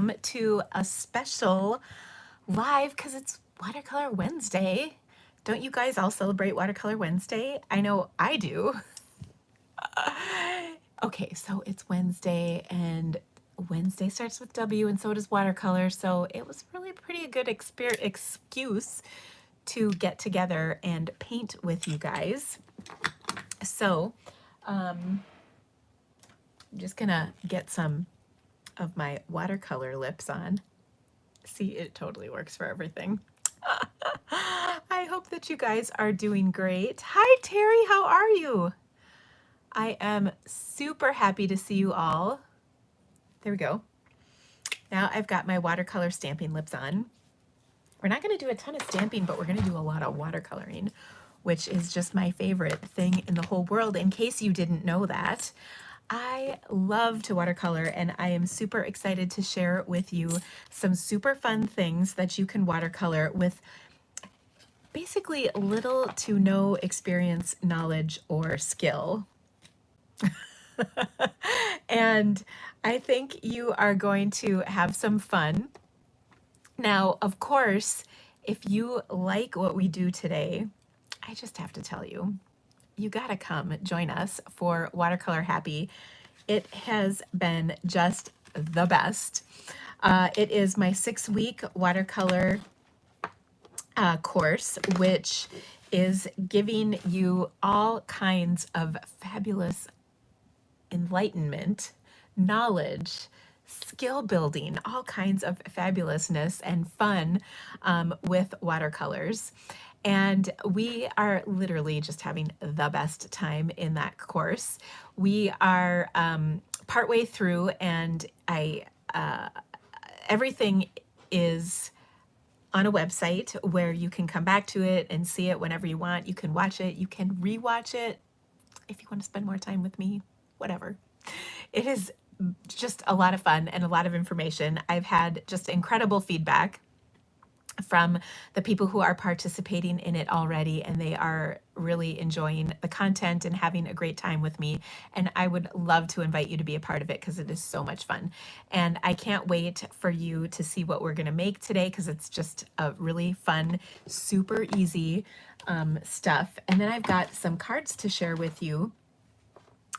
welcome to a special live because it's Watercolor Wednesday. Don't you guys all celebrate Watercolor Wednesday? I know I do. Okay, so it's Wednesday and Wednesday starts with W and so does watercolor. So it was really pretty good excuse to get together and paint with you guys. So I'm just gonna get some of my watercolor lips on. See, it totally works for everything. I hope that you guys are doing great. Hi, Terry, how are you? I am super happy to see you all. There we go. Now I've got my watercolor stamping lips on. We're not going to do a ton of stamping, but we're going to do a lot of watercoloring, which is just my favorite thing in the whole world, in case you didn't know that. I love to watercolor, and I am super excited to share with you some super fun things that you can watercolor with basically little to no experience, knowledge, or skill. And I think you are going to have some fun. Now, of course, if you like what we do today, I just have to tell you, you gotta come join us for Watercolor Happy. It has been just the best. It is my 6-week watercolor course, which is giving you all kinds of fabulous enlightenment, knowledge, skill building, all kinds of fabulousness and fun with watercolors. And we are literally just having the best time in that course. We are partway through, and everything is on a website where you can come back to it and see it whenever you want. You can watch it, you can rewatch it if you want to spend more time with me, whatever. It is just a lot of fun and a lot of information. I've had just incredible feedback from the people who are participating in it already, and they are really enjoying the content and having a great time with me. And I would love to invite you to be a part of it because it is so much fun. And I can't wait for you to see what we're going to make today, because it's just a really fun, super easy stuff. And then I've got some cards to share with you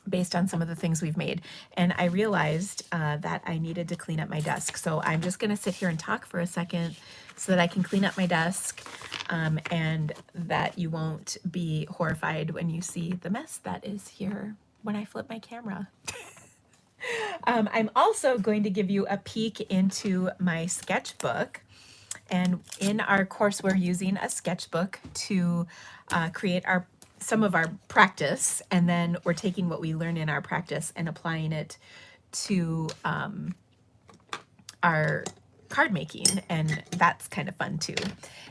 based on some of the things we've made. And I realized that I needed to clean up my desk. So I'm just gonna sit here and talk for a second so that I can clean up my desk and that you won't be horrified when you see the mess that is here when I flip my camera. I'm also going to give you a peek into my sketchbook. And in our course, we're using a sketchbook to create some of our practice, and then we're taking what we learn in our practice and applying it to our card making, and that's kind of fun too.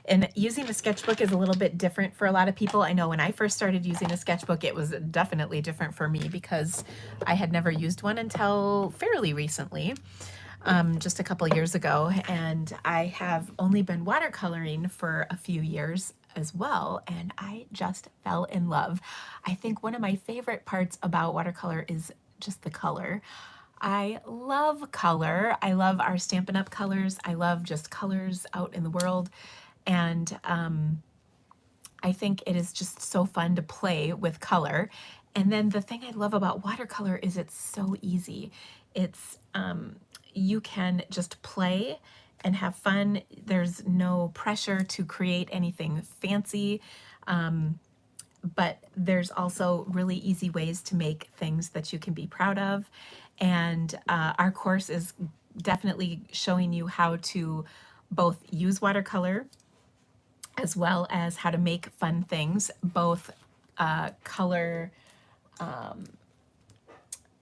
And using a sketchbook is a little bit different for a lot of people. I know when I first started using a sketchbook, it was definitely different for me because I had never used one until fairly recently. Just a couple years ago, and I have only been watercoloring for a few years as well, and I just fell in love. I think one of my favorite parts about watercolor is just the color. I love color. I love our Stampin' Up! Colors. I love just colors out in the world, and I think it is just so fun to play with color. And then the thing I love about watercolor is it's so easy. It's you can just play and have fun. There's no pressure to create anything fancy, but there's also really easy ways to make things that you can be proud of. And our course is definitely showing you how to both use watercolor as well as how to make fun things, both color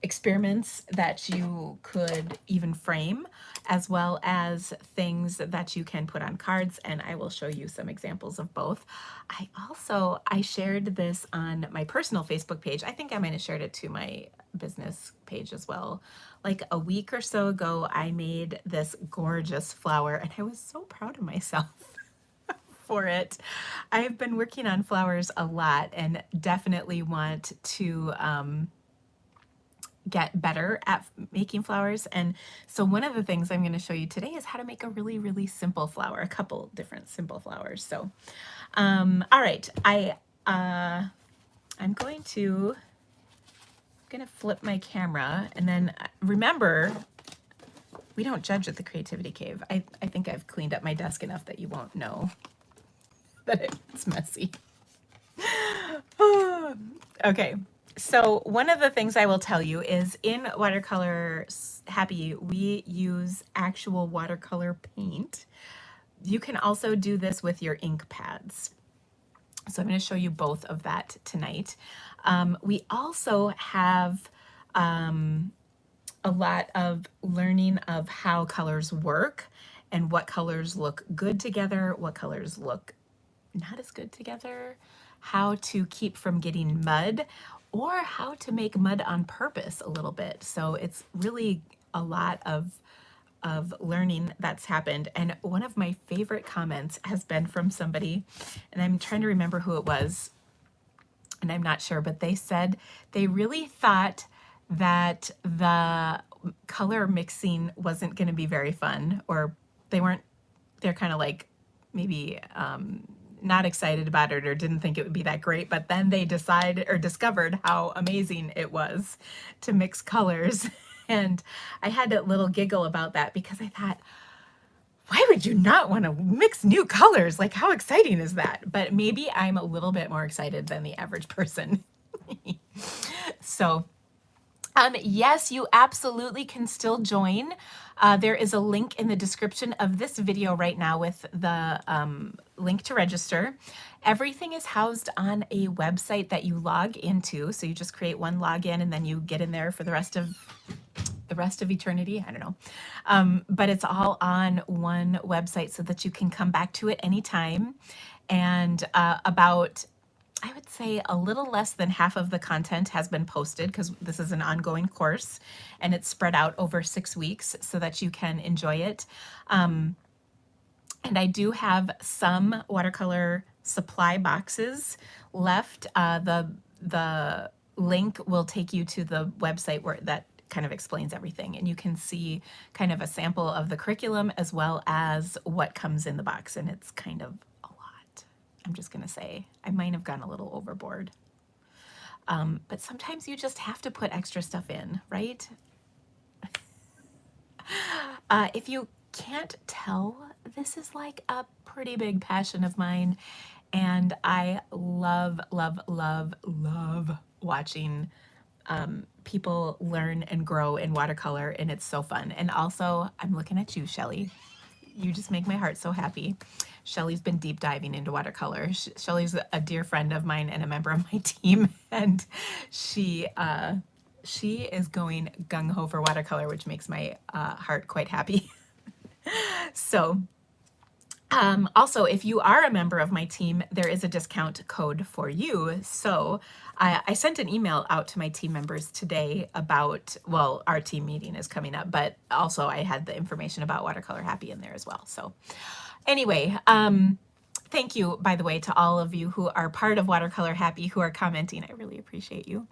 experiments that you could even frame, as well as things that you can put on cards, and I will show you some examples of both. I shared this on my personal Facebook page. I think I might have shared it to my business page as well. Like a week or so ago, I made this gorgeous flower, and I was so proud of myself for it. I've been working on flowers a lot and definitely want to get better at making flowers. And so one of the things I'm going to show you today is how to make a really, really simple flower, a couple different simple flowers. So, all right, I'm gonna flip my camera, and then remember, we don't judge at the Creativity Cave. I think I've cleaned up my desk enough that you won't know that it's messy. Okay, so one of the things I will tell you is in Watercolor Happy, we use actual watercolor paint. You can also do this with your ink pads. So I'm going to show you both of that tonight. We also have a lot of learning of how colors work and what colors look good together, what colors look not as good together, how to keep from getting mud, or how to make mud on purpose a little bit. So it's really a lot of learning that's happened. And one of my favorite comments has been from somebody, and I'm trying to remember who it was, and I'm not sure, but they said they really thought that the color mixing wasn't going to be very fun, or they're kind of like maybe not excited about it or didn't think it would be that great, but then they decided or discovered how amazing it was to mix colors. And I had a little giggle about that because I thought, why would you not want to mix new colors? Like, how exciting is that? But maybe I'm a little bit more excited than the average person. So yes, you absolutely can still join. There is a link in the description of this video right now with the link to register. Everything is housed on a website that you log into. So you just create one login and then you get in there for the rest of eternity. I don't know. But it's all on one website so that you can come back to it anytime. And I would say a little less than half of the content has been posted because this is an ongoing course and it's spread out over 6 weeks so that you can enjoy it. And I do have some watercolor supply boxes left. The link will take you to the website where that kind of explains everything, and you can see kind of a sample of the curriculum as well as what comes in the box, and it's kind of a lot. I'm just gonna say I might have gone a little overboard, but sometimes you just have to put extra stuff in, right? If you can't tell, this is like a pretty big passion of mine, and I love, love, love, love watching people learn and grow in watercolor, and it's so fun. And also, I'm looking at you, Shelly. You just make my heart so happy. Shelly's been deep diving into watercolor. Shelly's a dear friend of mine and a member of my team, and she is going gung-ho for watercolor, which makes my heart quite happy. So also, if you are a member of my team, there is a discount code for you. So I sent an email out to my team members today about, well, our team meeting is coming up, but also I had the information about Watercolor Happy in there as well. So anyway, thank you, by the way, to all of you who are part of Watercolor Happy who are commenting. I really appreciate you.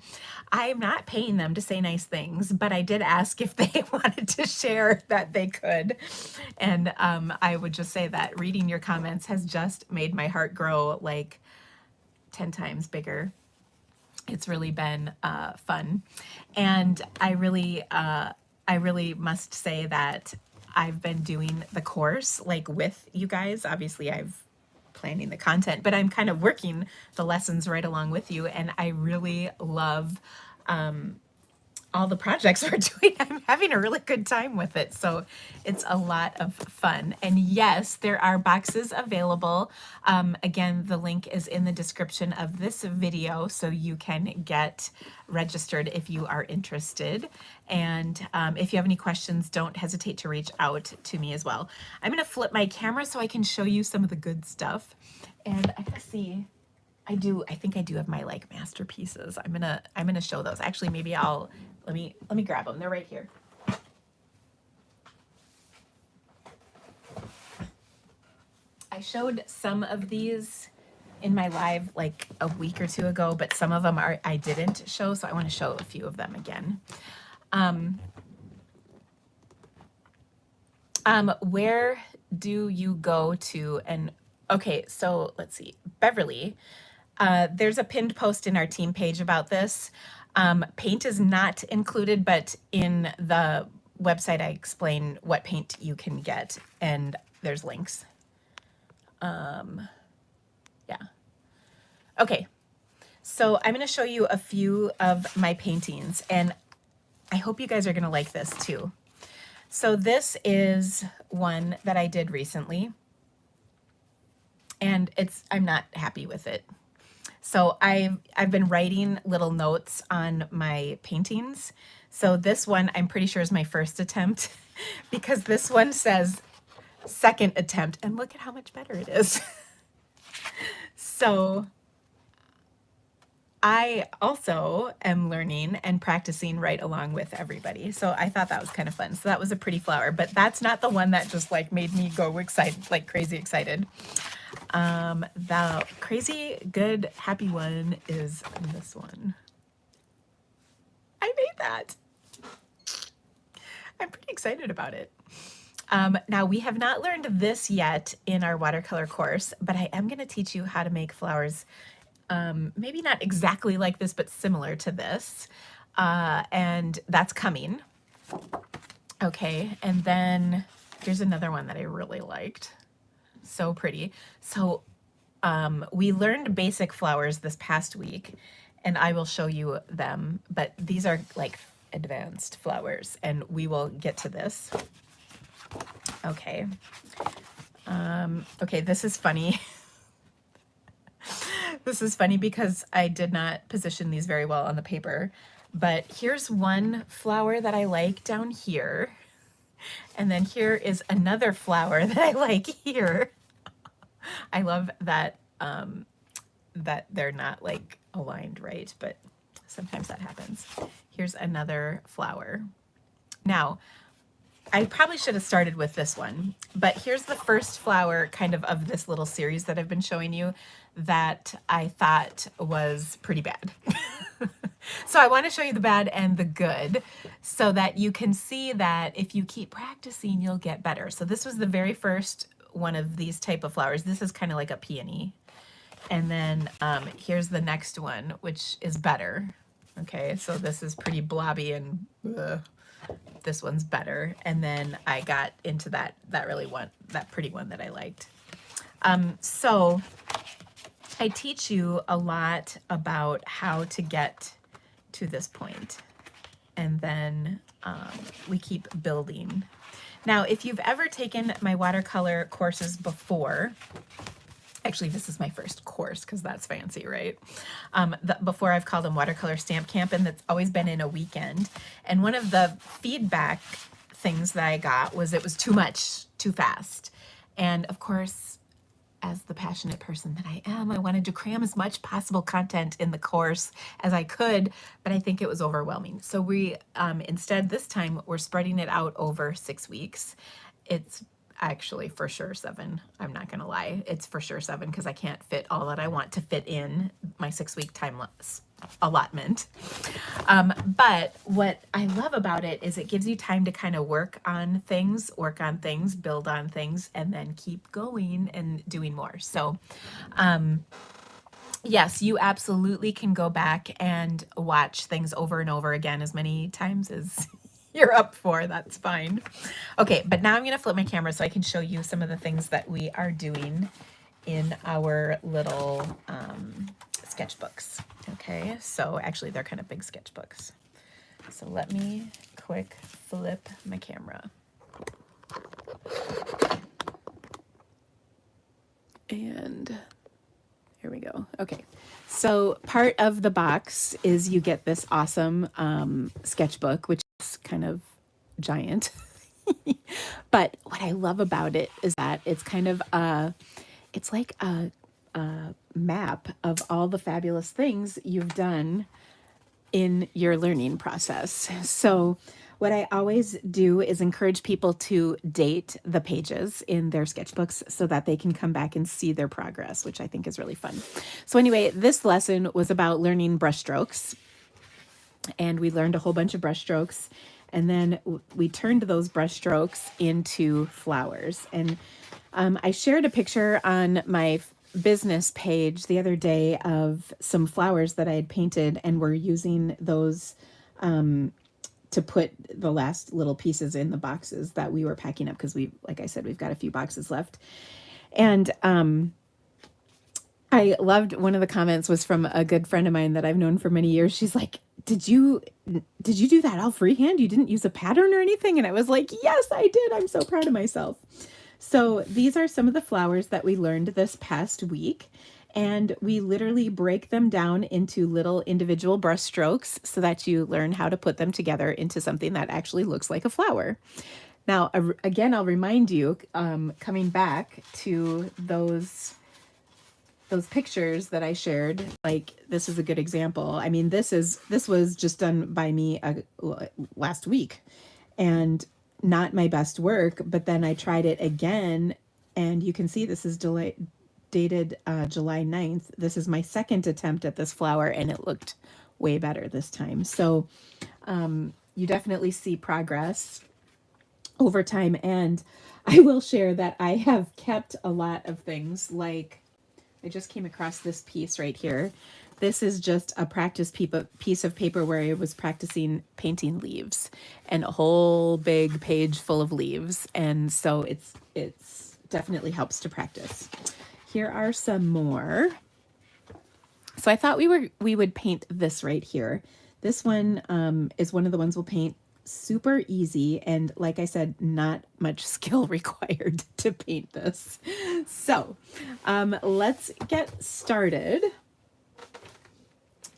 I'm not paying them to say nice things, but I did ask if they wanted to share that they could. And I would just say that reading your comments has just made my heart grow like 10 times bigger. It's really been fun. And I really must say that I've been doing the course like with you guys. Obviously, I've planning the content, but I'm kind of working the lessons right along with you. And I really love all the projects we're doing. I'm having a really good time with it. So it's a lot of fun. And yes, there are boxes available. Again, the link is in the description of this video, so you can get registered if you are interested. And if you have any questions, don't hesitate to reach out to me as well. I'm gonna flip my camera so I can show you some of the good stuff. And I gotta see, I think I do have my like masterpieces. I'm gonna show those. Actually, maybe let me grab them. They're right here. I showed some of these in my live like a week or two ago, but some of them I didn't show, so I want to show a few of them again. Where do you go to? And okay, so let's see, Beverly. There's a pinned post in our team page about this. Paint is not included, but in the website I explain what paint you can get, and there's links. Yeah. Okay, so I'm going to show you a few of my paintings, and I hope you guys are going to like this too. So this is one that I did recently, and I'm not happy with it. So I've been writing little notes on my paintings. So this one I'm pretty sure is my first attempt because this one says second attempt, and look at how much better it is. So I also am learning and practicing right along with everybody. So I thought that was kind of fun. So that was a pretty flower, but that's not the one that just like made me go excited, like crazy excited. The crazy good happy one is this one. I made that. I'm pretty excited about it. Now we have not learned this yet in our watercolor course, but I am going to teach you how to make flowers. Maybe not exactly like this, but similar to this. And that's coming. Okay, and then here's another one that I really liked. So pretty. So we learned basic flowers this past week, and I will show you them, but these are like advanced flowers, and we will get to this. Okay. Okay, this is funny. This is funny because I did not position these very well on the paper, but here's one flower that I like down here. And then here is another flower that I like here. I love that, that they're not like aligned right, but sometimes that happens. Here's another flower. Now, I probably should have started with this one, but here's the first flower kind of this little series that I've been showing you that I thought was pretty bad. So I want to show you the bad and the good so that you can see that if you keep practicing, you'll get better. So this was the very first one of these type of flowers. This is kind of like a peony. And then here's the next one, which is better. Okay, so this is pretty blobby and this one's better. And then I got into that pretty one that I liked. So I teach you a lot about how to get to this point, and then we keep building. Now, if you've ever taken my watercolor courses before, actually this is my first course because that's fancy, right? Before I've called them Watercolor Stamp Camp, and that's always been in a weekend. And one of the feedback things that I got was it was too much, too fast. And of course, as the passionate person that I am, I wanted to cram as much possible content in the course as I could, but I think it was overwhelming. So we, instead this time, we're spreading it out over 6 weeks. It's actually for sure 7. I'm not gonna lie. It's for sure 7 because I can't fit all that I want to fit in my 6-week time allotment. But what I love about it is it gives you time to kind of work on things, build on things, and then keep going and doing more. So, yes, you absolutely can go back and watch things over and over again as many times as you're up for. That's fine. Okay, but now I'm going to flip my camera so I can show you some of the things that we are doing in our little sketchbooks. Okay, so actually they're kind of big sketchbooks. So let me quick flip my camera. And here we go. Okay, so part of the box is you get this awesome sketchbook, which is kind of giant. But what I love about it is that it's kind of it's like a map of all the fabulous things you've done in your learning process. So what I always do is encourage people to date the pages in their sketchbooks so that they can come back and see their progress, which I think is really fun. So anyway, this lesson was about learning brush strokes. and we learned a whole bunch of brush strokes. And then we turned those brush strokes into flowers. And I shared a picture on my business page the other day of some flowers that I had painted, and we're using those to put the last little pieces in the boxes that we were packing up, because like I said, we've got a few boxes left. And I loved, one of the comments was from a good friend of mine that I've known for many years. She's like, did you do that all freehand? You didn't use a pattern or anything? And I was like, yes, I did. I'm so proud of myself. So these are some of the flowers that we learned this past week. And we literally break them down into little individual brush strokes so that you learn how to put them together into something that actually looks like a flower. Now, again, I'll remind you, coming back to those pictures that I shared, like this is a good example. I mean, this was just done by me last week, and not my best work, but then I tried it again, and you can see this is dated July 9th. This is my second attempt at this flower, and it looked way better this time. So you definitely see progress over time. And I will share that I have kept a lot of things, like I just came across this piece right here. This is just a practice piece of paper where I was practicing painting leaves, and a whole big page full of leaves. And so it's definitely helps to practice. Here are some more. So I thought we would paint this right here. This one is one of the ones we'll paint. Super easy, and like I said, not much skill required to paint this. So let's get started.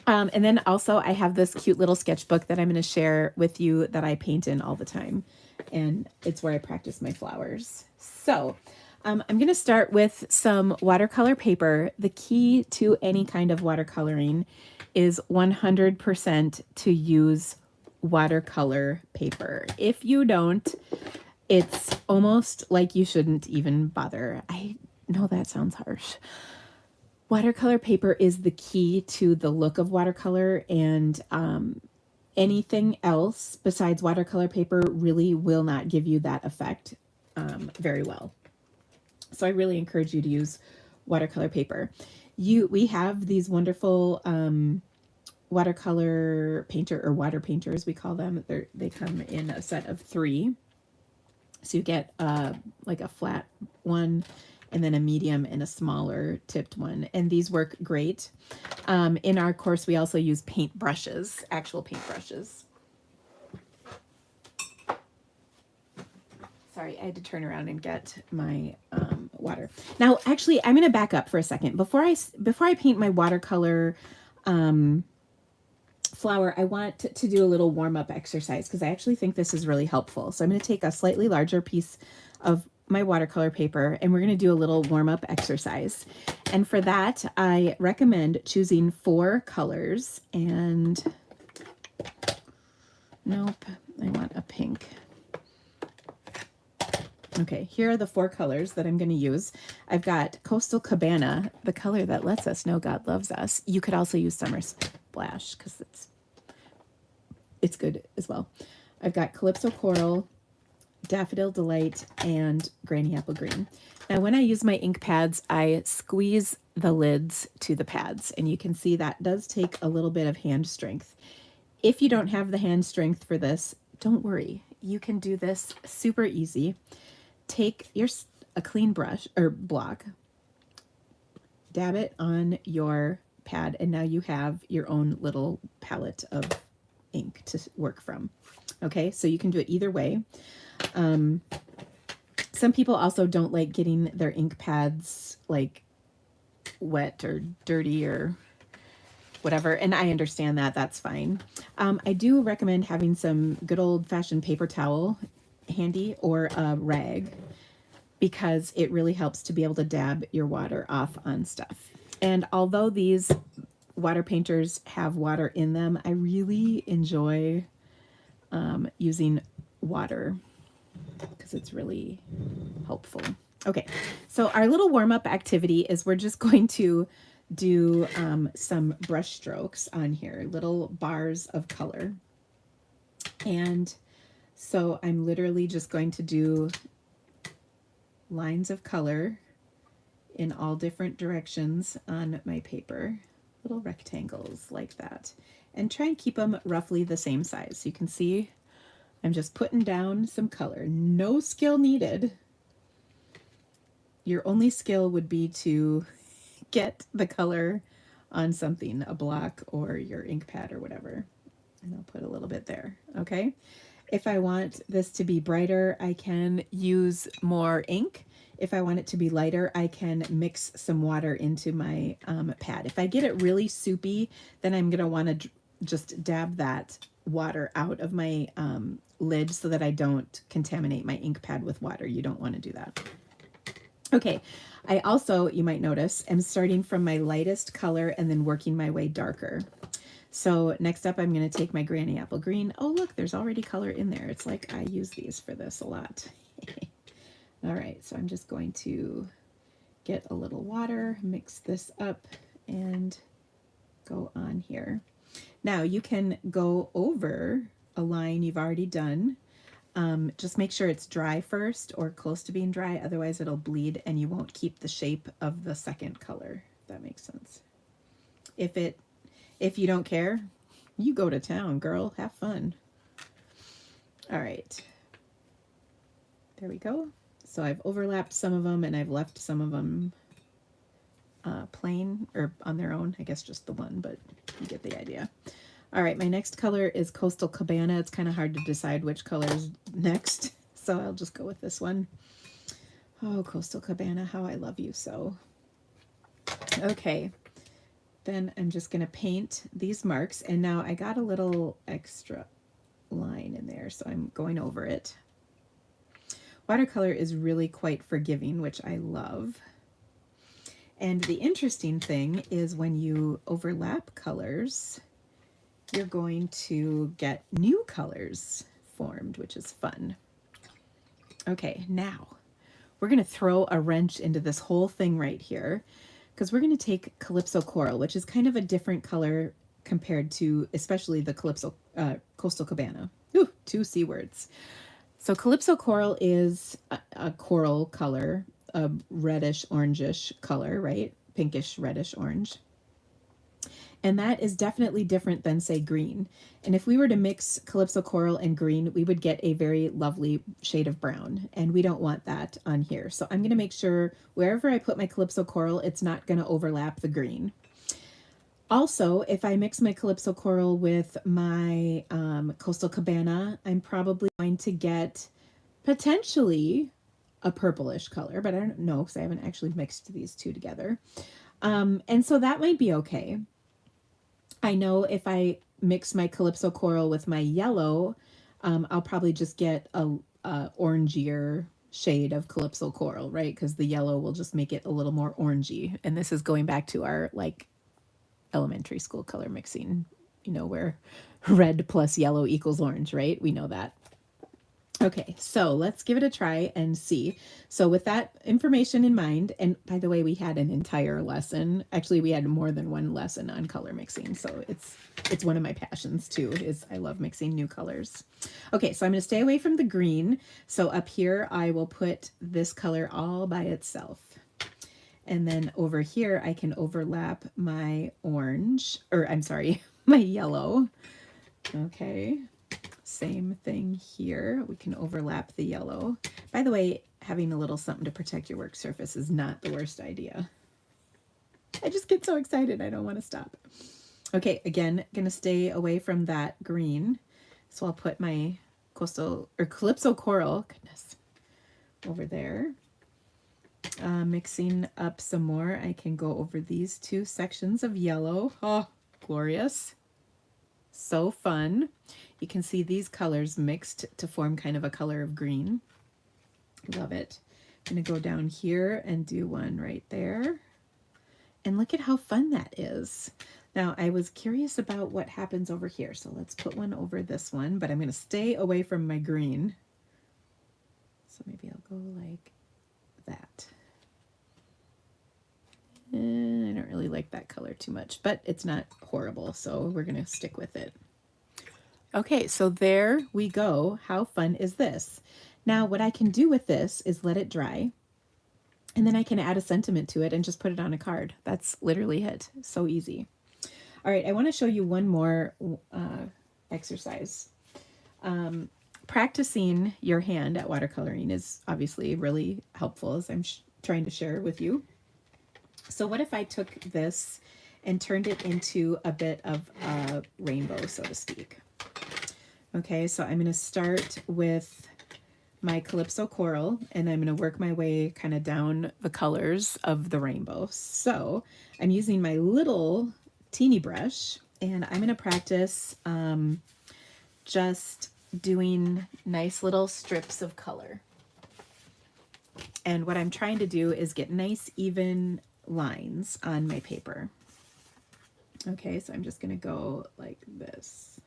And then also I have this cute little sketchbook that I'm going to share with you that I paint in all the time, and it's where I practice my flowers. So I'm going to start with some watercolor paper. The key to any kind of watercoloring is 100% to use watercolor paper. If you don't, it's almost like you shouldn't even bother. I know that sounds harsh. Watercolor paper is the key to the look of watercolor, and anything else besides watercolor paper really will not give you that effect very well. So I really encourage you to use watercolor paper. We have these wonderful watercolor painter, or water painters, we call them. They come in a set of 3. So you get like a flat one, and then a medium and a smaller tipped one. And these work great. In our course, we also use paint brushes, actual paint brushes. Sorry, I had to turn around and get my water. Now, actually, I'm going to back up for a second. Before I paint my watercolor flower, I want to do a little warm-up exercise, because I actually think this is really helpful. So I'm going to take a slightly larger piece of my watercolor paper, and we're going to do a little warm-up exercise. And for that, I recommend choosing 4 colors. And nope, I want a pink. Okay, here are the 4 colors that I'm going to use. I've got Coastal Cabana, the color that lets us know God loves us. You could also use Summer Splash, because it's good as well. I've got Calypso Coral, Daffodil Delight, and Granny Apple Green. Now, when I use my ink pads, I squeeze the lids to the pads, and you can see that does take a little bit of hand strength. If you don't have the hand strength for this, don't worry. You can do this super easy. Take a clean brush or block, dab it on your pad, and now you have your own little palette of ink to work from. Okay, so you can do it either way. Some people also don't like getting their ink pads like wet or dirty or whatever, and I understand that. That's fine. I do recommend having some good old-fashioned paper towel handy, or a rag, because it really helps to be able to dab your water off on stuff. And although these water painters have water in them, I really enjoy using water, because it's really helpful. Okay, so our little warm-up activity is we're just going to do some brush strokes on here, little bars of color. And so I'm literally just going to do lines of color in all different directions on my paper, little rectangles like that, and try and keep them roughly the same size. So you can see I'm just putting down some color. No skill needed. Your only skill would be to get the color on something, a block or your ink pad or whatever. And I'll put a little bit there, okay? If I want this to be brighter, I can use more ink. If I want it to be lighter, I can mix some water into my pad. If I get it really soupy, then I'm gonna wanna just dab that water out of my lid so that I don't contaminate my ink pad with water. You don't wanna do that. Okay, I also, you might notice, am starting from my lightest color and then working my way darker. So next up, I'm going to take my Granny Apple Green. Oh, look, there's already color in there. It's like I use these for this a lot. All right, so I'm just going to get a little water, mix this up, and go on here. Now you can go over a line you've already done. Just make sure it's dry first or close to being dry, otherwise it'll bleed and you won't keep the shape of the second color, if that makes sense. If you don't care, you go to town, girl. Have fun. All right. There we go. So I've overlapped some of them and I've left some of them plain or on their own. I guess just the one, but you get the idea. All right, my next color is Coastal Cabana. It's kind of hard to decide which color is next, so I'll just go with this one. Oh, Coastal Cabana, how I love you so. Okay. Then I'm just going to paint these marks, and now I got a little extra line in there, so I'm going over it. Watercolor is really quite forgiving, which I love. And the interesting thing is when you overlap colors, you're going to get new colors formed, which is fun. Okay, now we're going to throw a wrench into this whole thing right here, because we're going to take Calypso Coral, which is kind of a different color compared to especially the Coastal Cabana. Ooh, 2 C words. So Calypso Coral is a coral color, a reddish orangish color, right? Pinkish reddish orange. And that is definitely different than, say, green. And if we were to mix Calypso Coral and green, we would get a very lovely shade of brown. And we don't want that on here. So I'm going to make sure wherever I put my Calypso Coral, it's not going to overlap the green. Also, if I mix my Calypso Coral with my Coastal Cabana, I'm probably going to get potentially a purplish color, but I don't know because I haven't actually mixed these two together. And so that might be okay. I know if I mix my Calypso Coral with my yellow, I'll probably just get a orangier shade of Calypso Coral, right? Because the yellow will just make it a little more orangey. And this is going back to our like elementary school color mixing, you know, where red plus yellow equals orange, right? We know that. Okay, so let's give it a try and see. So with that information in mind, and by the way, we had an entire lesson. Actually, we had more than one lesson on color mixing. So it's one of my passions too, is I love mixing new colors. Okay, so I'm going to stay away from the green. So up here, I will put this color all by itself. And then over here, I can overlap my orange, or I'm sorry, my yellow. Okay. Same thing here. We can overlap the yellow. By the way, having a little something to protect your work surface is not the worst idea. I just get so excited. I don't want to stop. Okay, again, going to stay away from that green. So I'll put my Calypso Coral, goodness, over there. Mixing up some more, I can go over these 2 sections of yellow. Oh, glorious. So fun. You can see these colors mixed to form kind of a color of green. Love it. I'm going to go down here and do one right there. And look at how fun that is. Now, I was curious about what happens over here. So let's put one over this one, but I'm going to stay away from my green. So maybe I'll go like that. I don't really like that color too much, but it's not horrible, so we're going to stick with it. Okay, so there we go. How fun is this? Now, what I can do with this is let it dry, and then I can add a sentiment to it and just put it on a card. That's literally it. So easy. All right, I want to show you one more exercise. Practicing your hand at watercoloring is obviously really helpful, as I'm trying to share with you. So what if I took this and turned it into a bit of a rainbow, so to speak? Okay, so I'm going to start with my Calypso Coral, and I'm going to work my way kind of down the colors of the rainbow. So I'm using my little teeny brush, and I'm going to practice just doing nice little strips of color. And what I'm trying to do is get nice even lines on my paper. Okay, so I'm just going to go like this.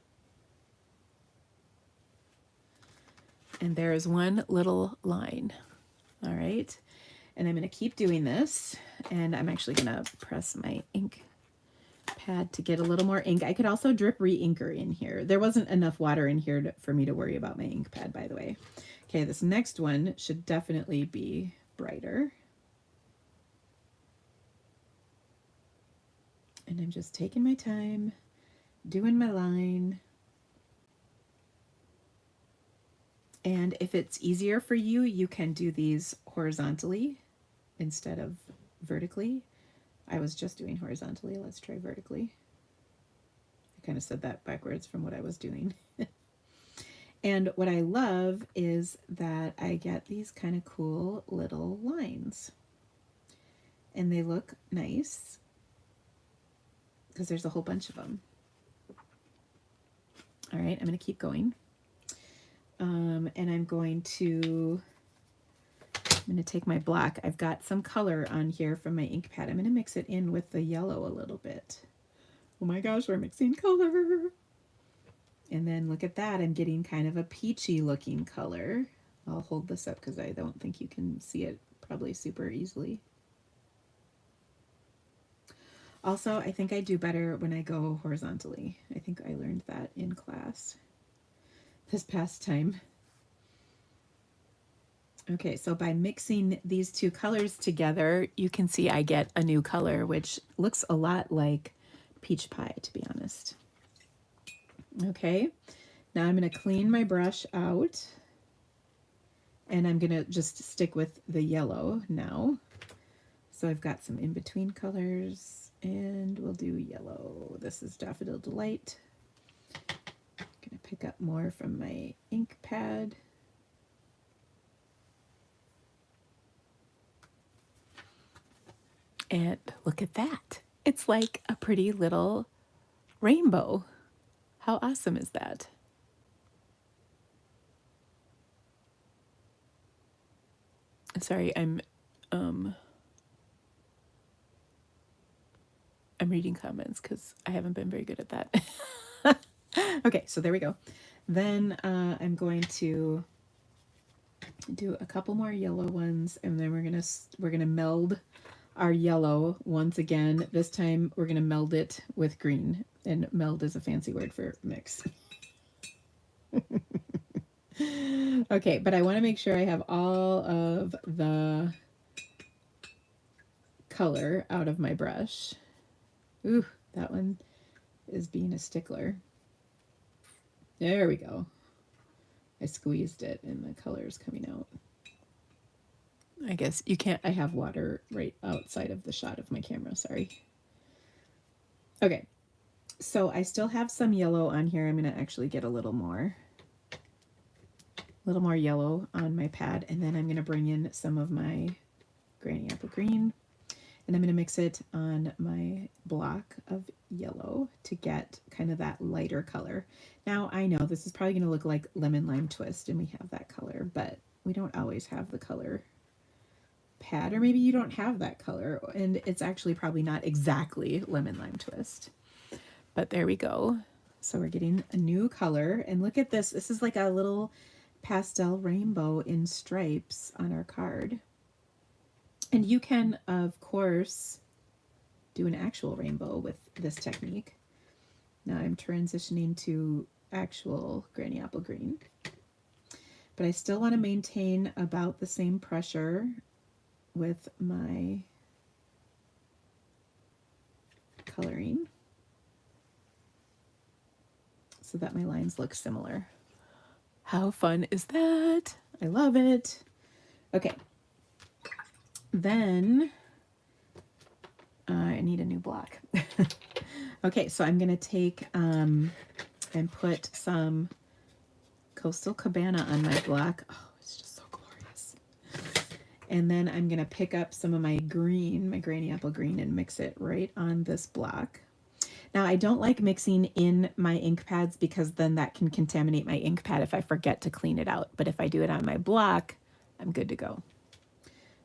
And there's one little line. All right, and I'm going to keep doing this, and I'm actually going to press my ink pad to get a little more ink. I could also drip re-inker in here. There wasn't enough water in here for me to worry about my ink pad, by the way. Okay, this next one should definitely be brighter. And I'm just taking my time, doing my line. And if it's easier for you, you can do these horizontally instead of vertically. I was just doing horizontally. Let's try vertically. I kind of said that backwards from what I was doing. And what I love is that I get these kind of cool little lines. And they look nice because there's a whole bunch of them. All right, I'm going to keep going. And I'm going to take my black. I've got some color on here from my ink pad. I'm going to mix it in with the yellow a little bit. Oh my gosh, we're mixing color. And then look at that. I'm getting kind of a peachy looking color. I'll hold this up because I don't think you can see it probably super easily. Also, I think I do better when I go horizontally. I think I learned that in class this past time. Okay, so by mixing these two colors together, you can see I get a new color, which looks a lot like peach pie, to be honest. Okay, now I'm going to clean my brush out, and I'm going to just stick with the yellow now. So I've got some in-between colors, and we'll do yellow. This is Daffodil Delight. I'm going to pick up more from my ink pad. And look at that. It's like a pretty little rainbow. How awesome is that? Sorry, I'm reading comments because I haven't been very good at that. Okay, so there we go. Then I'm going to do a couple more yellow ones, and then we're gonna meld our yellow once again. This time we're gonna meld it with green, and meld is a fancy word for mix. Okay, but I want to make sure I have all of the color out of my brush. Ooh, that one is being a stickler. There we go. I squeezed it and the color is coming out. I guess you can't, I have water right outside of the shot of my camera, sorry. Okay, so I still have some yellow on here. I'm going to actually get a little more yellow on my pad, and then I'm going to bring in some of my Granny Apple Green, and I'm going to mix it on my block of yellow to get kind of that lighter color. Now I know this is probably going to look like Lemon Lime Twist, and we have that color, but we don't always have the color pad, or maybe you don't have that color, and it's actually probably not exactly Lemon Lime Twist. But there we go. So we're getting a new color, and look at this. This is like a little pastel rainbow in stripes on our card. And you can, of course, do an actual rainbow with this technique. Now I'm transitioning to actual granny apple green. But I still want to maintain about the same pressure with my coloring so that my lines look similar. How fun is that? I love it. Okay. Then I need a new block. Okay, so I'm going to take and put some Coastal Cabana on my block. Oh, it's just so glorious. And then I'm going to pick up some of my green, my granny apple green, and mix it right on this block. Now, I don't like mixing in my ink pads because then that can contaminate my ink pad if I forget to clean it out. But if I do it on my block, I'm good to go.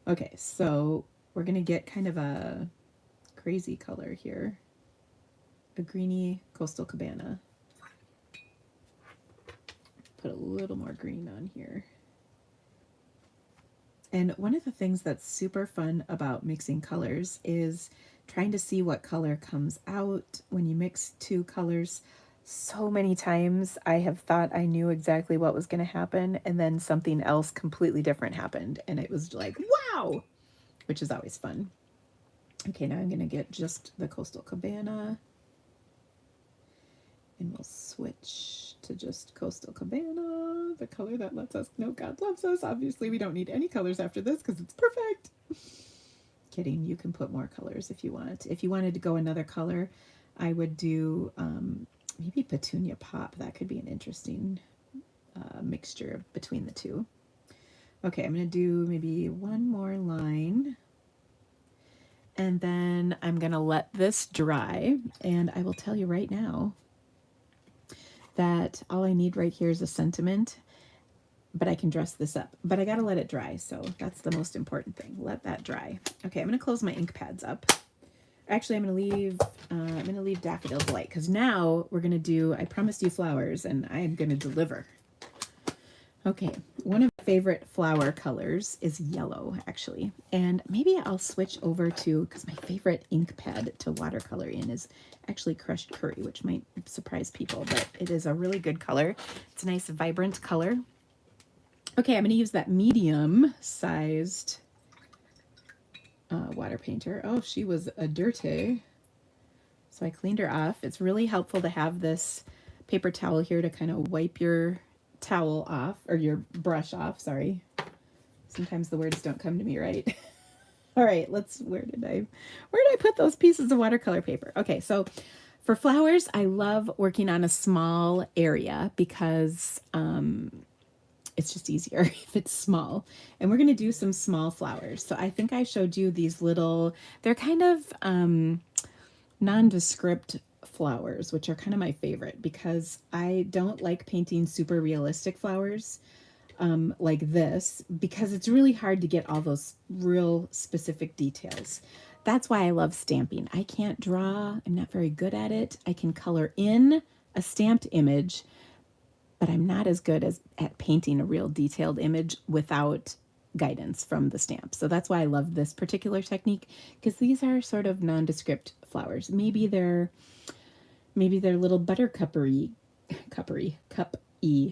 Okay, so we're going to get kind of a crazy color here. A greeny Coastal Cabana. Put a little more green on here. And one of the things that's super fun about mixing colors is trying to see what color comes out when you mix two colors. So many times I have thought I knew exactly what was going to happen, and then something else completely different happened, and it was like, wow, which is always fun. Okay, now I'm going to get just the Coastal Cabana, and we'll switch to just Coastal Cabana, the color that lets us know God loves us. Obviously, we don't need any colors after this because it's perfect. Kidding, you can put more colors if you want. If you wanted to go another color, I would do maybe Petunia Pop. That could be an interesting mixture between the two. Okay, I'm going to do maybe one more line. And then I'm going to let this dry. And I will tell you right now that all I need right here is a sentiment, but I can dress this up. But I got to let it dry, so that's the most important thing. Let that dry. Okay, I'm going to close my ink pads up. Actually, I'm going to leave Daffodils Light, because now we're going to do I Promised You Flowers, and I am going to deliver. Okay, one of my favorite flower colors is yellow, actually. And maybe I'll switch over to, because my favorite ink pad to watercolor in is actually crushed curry, which might surprise people, but it is a really good color. It's a nice, vibrant color. Okay, I'm going to use that medium-sized water painter. Oh, she was a dirty. So I cleaned her off. It's really helpful to have this paper towel here to kind of wipe your towel off, or your brush off, sorry. Sometimes the words don't come to me right. All right, where did I put those pieces of watercolor paper? Okay, so for flowers, I love working on a small area because it's just easier if it's small. And we're going to do some small flowers. So I think I showed you these little, they're kind of nondescript flowers, which are kind of my favorite because I don't like painting super realistic flowers like this, because it's really hard to get all those real specific details. That's why I love stamping. I can't draw. I'm not very good at it. I can color in a stamped image, but I'm not as good at painting a real detailed image without guidance from the stamp. So that's why I love this particular technique, because these are sort of nondescript flowers. Maybe they're little buttercupy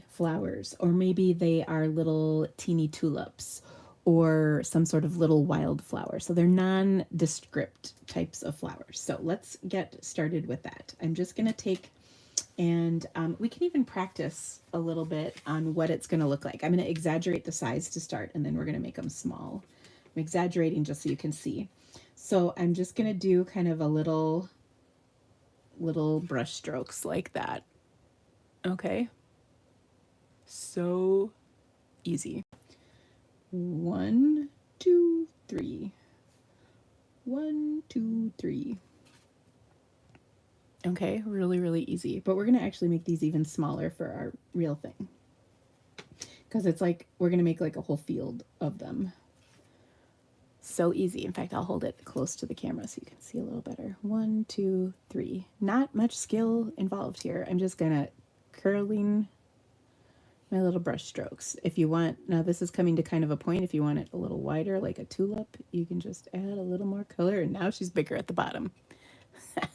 flowers, or maybe they are little teeny tulips or some sort of little wildflower. So they're nondescript types of flowers. So let's get started with that. I'm just going to take, and we can even practice a little bit on what it's going to look like. I'm going to exaggerate the size to start, and then we're going to make them small. I'm exaggerating just so you can see. So I'm just going to do kind of a little brush strokes like that. Okay. So easy. 1, 2, 3. 1, 2, 3. Okay, really, really easy. But we're going to actually make these even smaller for our real thing, because it's like we're going to make like a whole field of them. So easy. In fact, I'll hold it close to the camera so you can see a little better. 1, 2, 3. Not much skill involved here. I'm just going to curling my little brush strokes. If you want, now this is coming to kind of a point. If you want it a little wider, like a tulip, you can just add a little more color. And now she's bigger at the bottom. I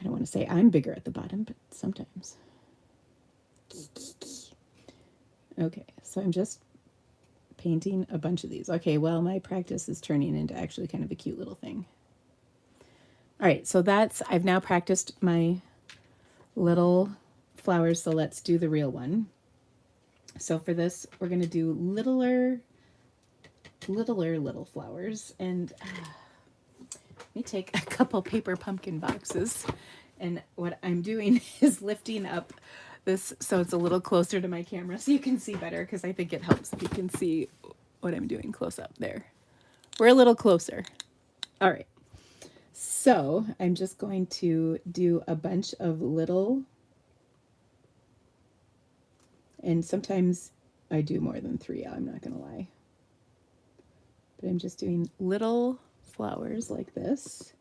don't want to say I'm bigger at the bottom, but sometimes. Okay, so I'm just painting a bunch of these. Okay, well, my practice is turning into actually kind of a cute little thing. All right, so I've now practiced my little flowers, so let's do the real one. So for this, we're going to do littler little flowers. And let me take a couple paper pumpkin boxes. And what I'm doing is lifting up this so it's a little closer to my camera so you can see better, because I think it helps if you can see what I'm doing close up there. We're a little closer. All right. So I'm just going to do a bunch of little, and sometimes I do more than 3, I'm not going to lie. But I'm just doing little flowers like this.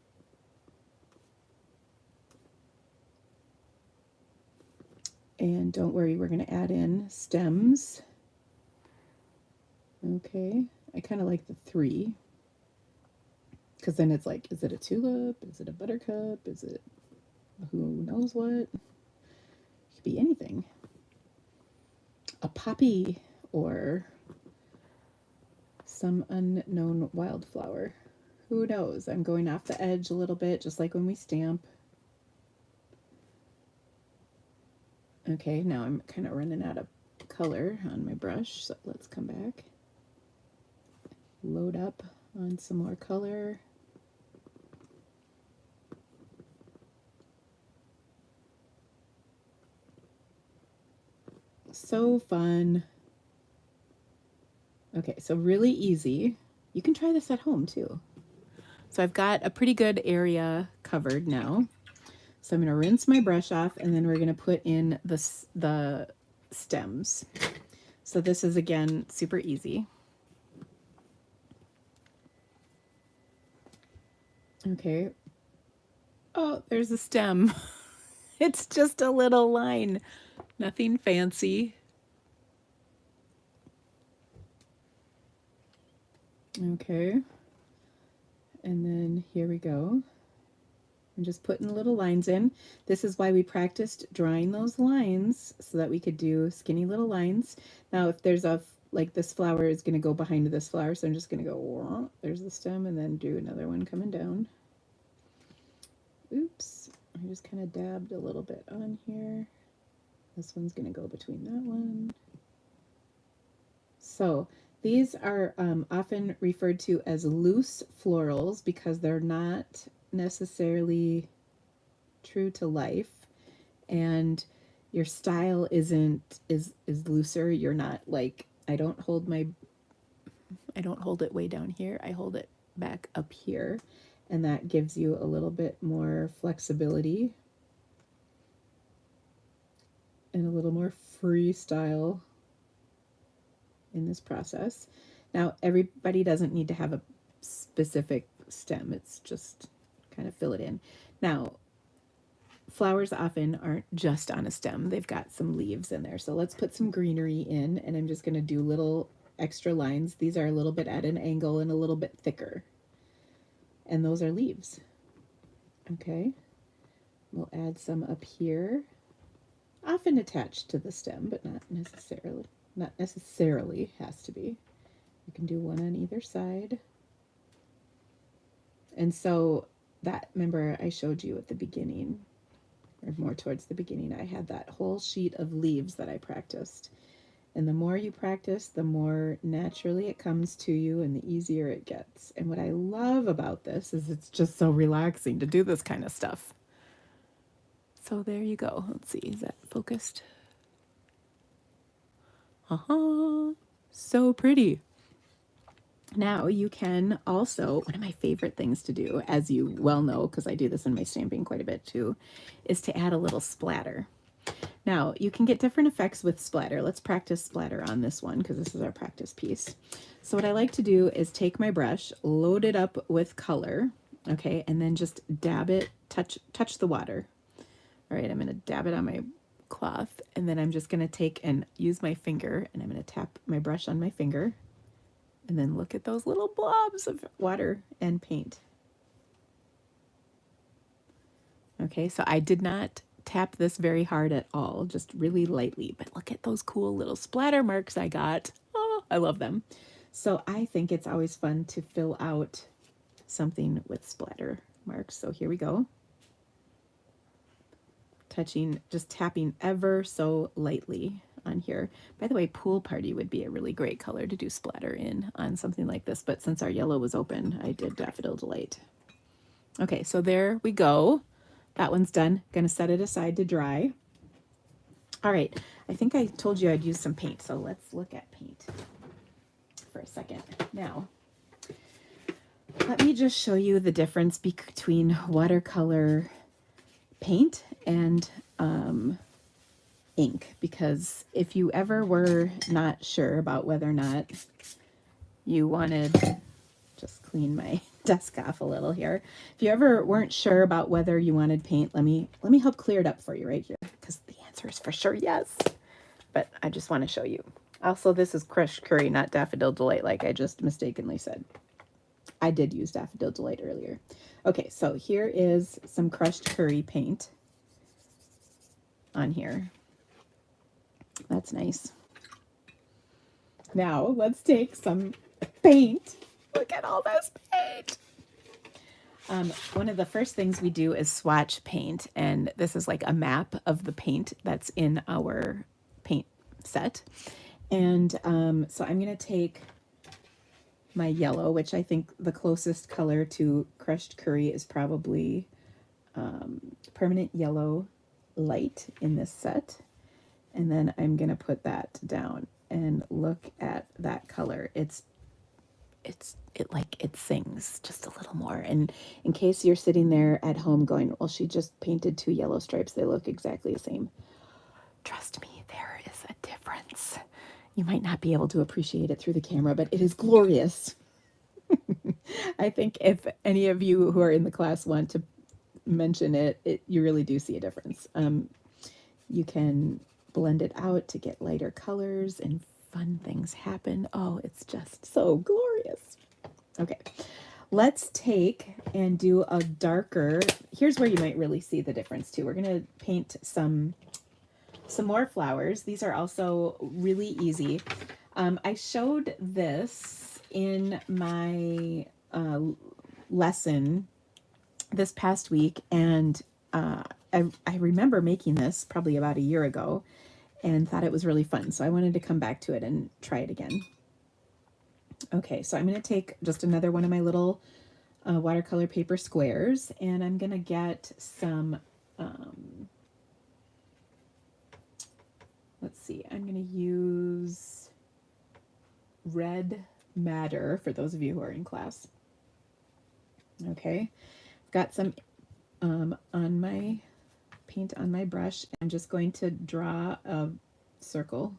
And don't worry, we're going to add in stems. Okay, I kind of like the 3. Because then it's like, is it a tulip? Is it a buttercup? Is it who knows what? It could be anything. A poppy or some unknown wildflower. Who knows? I'm going off the edge a little bit, just like when we stamp. Okay, now I'm kind of running out of color on my brush, so let's come back. Load up on some more color. So fun. Okay, so really easy. You can try this at home too. So I've got a pretty good area covered now. So I'm going to rinse my brush off, and then we're going to put in the stems. So this is, again, super easy. Okay. Oh, there's a stem. It's just a little line. Nothing fancy. Okay. And then here we go. I'm just putting little lines in. This is why we practiced drawing those lines, so that we could do skinny little lines. Now, if there's like this flower is going to go behind this flower, so I'm just going to go, there's the stem, and then do another one coming down. Oops, I just kind of dabbed a little bit on here. This one's going to go between that one. So these are often referred to as loose florals because they're not necessarily true to life, and your style is looser. You're not like, I don't hold it way down here. I hold it back up here, and that gives you a little bit more flexibility and a little more freestyle in this process. Now, everybody doesn't need to have a specific stem. It's just kind of fill it in. Now, flowers often aren't just on a stem. They've got some leaves in there. So let's put some greenery in, and I'm just going to do little extra lines. These are a little bit at an angle and a little bit thicker. And those are leaves. Okay. We'll add some up here. Often attached to the stem, but not necessarily. Not necessarily has to be. You can do one on either side. And so that, remember I showed you at the beginning, or more towards the beginning, I had that whole sheet of leaves that I practiced. And the more you practice, the more naturally it comes to you and the easier it gets. And what I love about this is it's just so relaxing to do this kind of stuff. So there you go. Let's see, is that focused? So pretty. Now you can also, one of my favorite things to do, as you well know, because I do this in my stamping quite a bit too, is to add a little splatter. Now you can get different effects with splatter. Let's practice splatter on this one because this is our practice piece. So what I like to do is take my brush, load it up with color, okay, and then just dab it, touch the water. All right, I'm going to dab it on my cloth, and then I'm just going to take and use my finger, and I'm going to tap my brush on my finger, and then look at those little blobs of water and paint. Okay, so I did not tap this very hard at all, just really lightly, but look at those cool little splatter marks I got. Oh, I love them. So I think it's always fun to fill out something with splatter marks. So here we go. Touching, just tapping ever so lightly on here. By the way, pool party would be a really great color to do splatter in on something like this, but since our yellow was open, I did Daffodil Delight. Okay, so there we go. That one's done. Gonna set it aside to dry. All right, I think I told you I'd use some paint, so let's look at paint for a second. Now, let me just show you the difference between watercolor paint and ink, because if you ever were not sure about whether or not you wanted, just clean my desk off a little here. If you ever weren't sure about whether you wanted paint, let me help clear it up for you right here, because the answer is for sure yes. But I just want to show you. Also, this is crushed curry, not Daffodil Delight, like I just mistakenly said. I did use Daffodil Delight earlier. Okay, so here is some crushed curry paint on here. That's nice. Now let's take some paint. Look at all this paint. One of the first things we do is swatch paint, and this is like a map of the paint that's in our paint set. And so I'm going to take my yellow, which I think the closest color to crushed curry is probably permanent yellow light in this set. And then I'm going to put that down and look at that color. It sings just a little more. And in case you're sitting there at home going, well, she just painted 2 yellow stripes, they look exactly the same. Trust me, there is a difference. You might not be able to appreciate it through the camera, but it is glorious. I think if any of you who are in the class want to mention it, you really do see a difference. You can blend it out to get lighter colors and fun things happen. Oh, it's just so glorious. Okay, let's take and do a darker. Here's where you might really see the difference too. We're going to paint some more flowers. These are also really easy. I showed this in my lesson this past week, and I remember making this probably about a year ago and thought it was really fun. So I wanted to come back to it and try it again. Okay, so I'm going to take just another one of my little watercolor paper squares, and I'm going to get some, let's see, I'm going to use red madder for those of you who are in class. Okay, I've got some on my paint on my brush. I'm just going to draw a circle,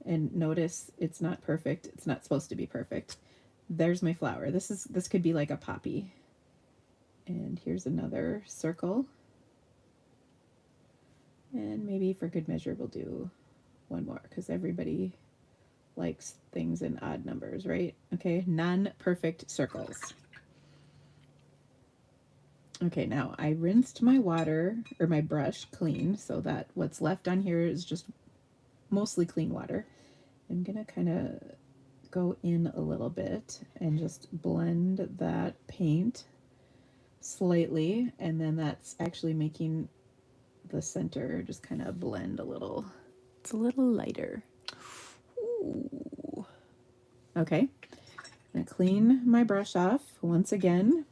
and notice it's not perfect. It's not supposed to be perfect. There's my flower. This could be like a poppy. And here's another circle. And maybe for good measure we'll do one more, because everybody likes things in odd numbers, right? Okay, non-perfect circles. Okay, now I rinsed my water, or my brush, clean, so that what's left on here is just mostly clean water. I'm gonna kind of go in a little bit and just blend that paint slightly, and then that's actually making the center just kind of blend a little. It's a little lighter. Ooh. Okay, I'm gonna clean my brush off once again.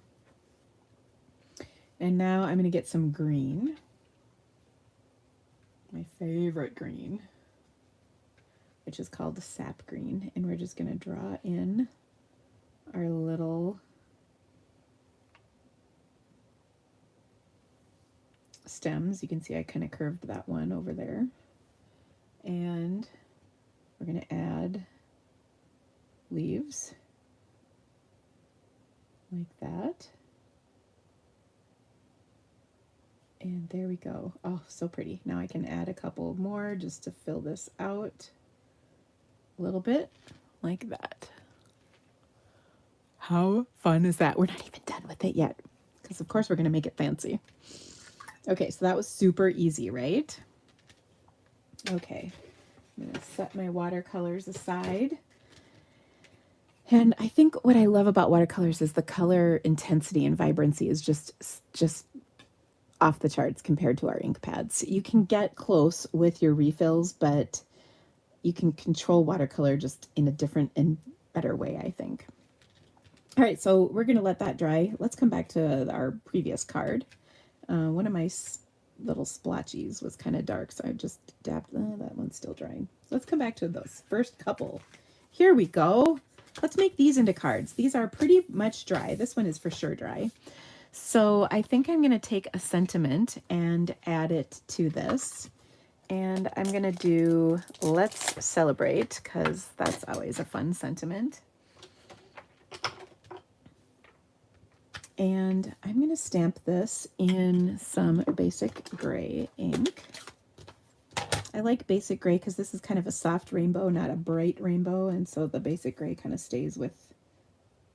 And now I'm going to get some green, my favorite green, which is called the sap green. And we're just going to draw in our little stems. You can see I kind of curved that one over there. And we're going to add leaves like that. And there we go. Oh, so pretty. Now I can add a couple more just to fill this out a little bit, like that. How fun is that? We're not even done with it yet, because of course we're going to make it fancy. Okay, so that was super easy, right? Okay, I'm gonna set my watercolors aside. And I think what I love about watercolors is the color intensity and vibrancy is just off the charts compared to our ink pads. You can get close with your refills, but you can control watercolor just in a different and better way, I think. All right, so we're going to let that dry. Let's come back to our previous card. One of my little splotchies was kind of dark, so I just dabbed. That one's still drying. So let's come back to those first couple. Here we go. Let's make these into cards. These are pretty much dry. This one is for sure dry. So I think I'm going to take a sentiment and add it to this. And I'm going to do Let's Celebrate, because that's always a fun sentiment. And I'm going to stamp this in some basic gray ink. I like basic gray because this is kind of a soft rainbow, not a bright rainbow. And so the basic gray kind of stays with